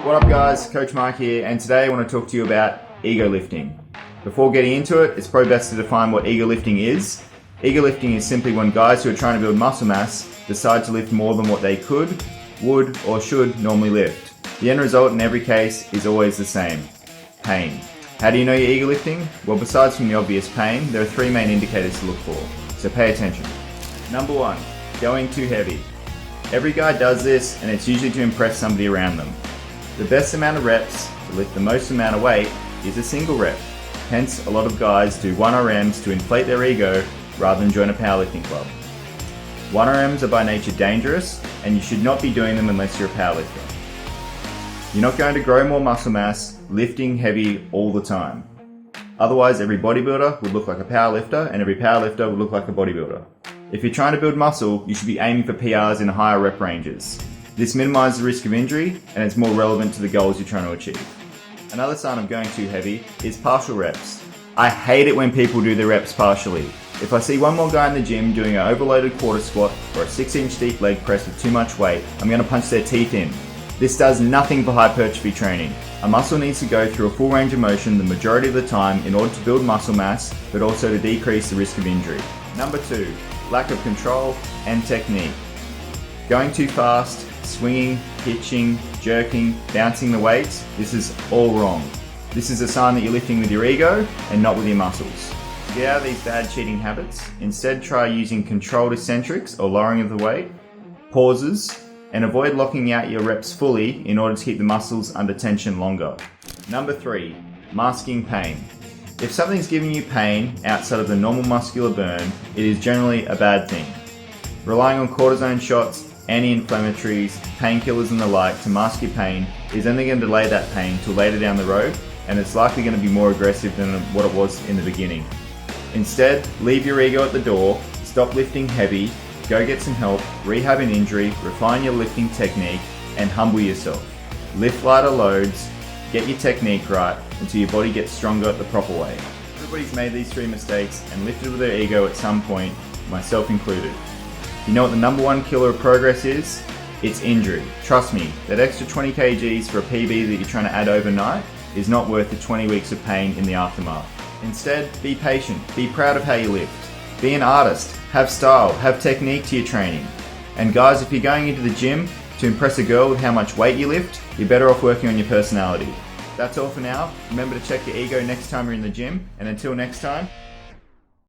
What up guys, Coach Mark here, and today I want to talk to you about ego lifting. Before getting into it, it's probably best to define what ego lifting is. Ego lifting is simply when guys who are trying to build muscle mass decide to lift more than what they could, would, or should normally lift. The end result in every case is always the same: pain. How do you know you're ego lifting? Well, besides from the obvious pain, there are three main indicators to look for, so pay attention. Number one, going too heavy. Every guy does this, and it's usually to impress somebody around them. The best amount of reps to lift the most amount of weight is a single rep. Hence, a lot of guys do 1RMs to inflate their ego rather than join a powerlifting club. 1RMs are by nature dangerous, and you should not be doing them unless you're a powerlifter. You're not going to grow more muscle mass lifting heavy all the time. Otherwise, every bodybuilder would look like a powerlifter, and every powerlifter would look like a bodybuilder. If you're trying to build muscle, you should be aiming for PRs in higher rep ranges. This minimises the risk of injury, and it's more relevant to the goals you're trying to achieve. Another sign of going too heavy is partial reps. I hate it when people do their reps partially. If I see one more guy in the gym doing an overloaded quarter squat or a 6-inch deep leg press with too much weight, I'm going to punch their teeth in. This does nothing for hypertrophy training. A muscle needs to go through a full range of motion the majority of the time in order to build muscle mass, but also to decrease the risk of injury. Number two, lack of control and technique. Going too fast, swinging, pitching, jerking, bouncing the weights, this is all wrong. This is a sign that you're lifting with your ego and not with your muscles. To get out of these bad cheating habits, instead try using controlled eccentrics or lowering of the weight, pauses, and avoid locking out your reps fully in order to keep the muscles under tension longer. Number three, masking pain. If something's giving you pain outside of the normal muscular burn, it is generally a bad thing. Relying on cortisone shots, anti-inflammatories, painkillers and the like to mask your pain is only going to delay that pain till later down the road, and it's likely going to be more aggressive than what it was in the beginning. Instead, leave your ego at the door, stop lifting heavy, go get some help, rehab an injury, refine your lifting technique, and humble yourself. Lift lighter loads, get your technique right until your body gets stronger the proper way. Everybody's made these three mistakes and lifted with their ego at some point, myself included. You know what the number one killer of progress is? It's injury. Trust me, that extra 20 kgs for a PB that you're trying to add overnight is not worth the 20 weeks of pain in the aftermath. Instead, be patient, be proud of how you lift. Be an artist, have style, have technique to your training. And guys, if you're going into the gym to impress a girl with how much weight you lift, you're better off working on your personality. That's all for now. Remember to check your ego next time you're in the gym, and until next time,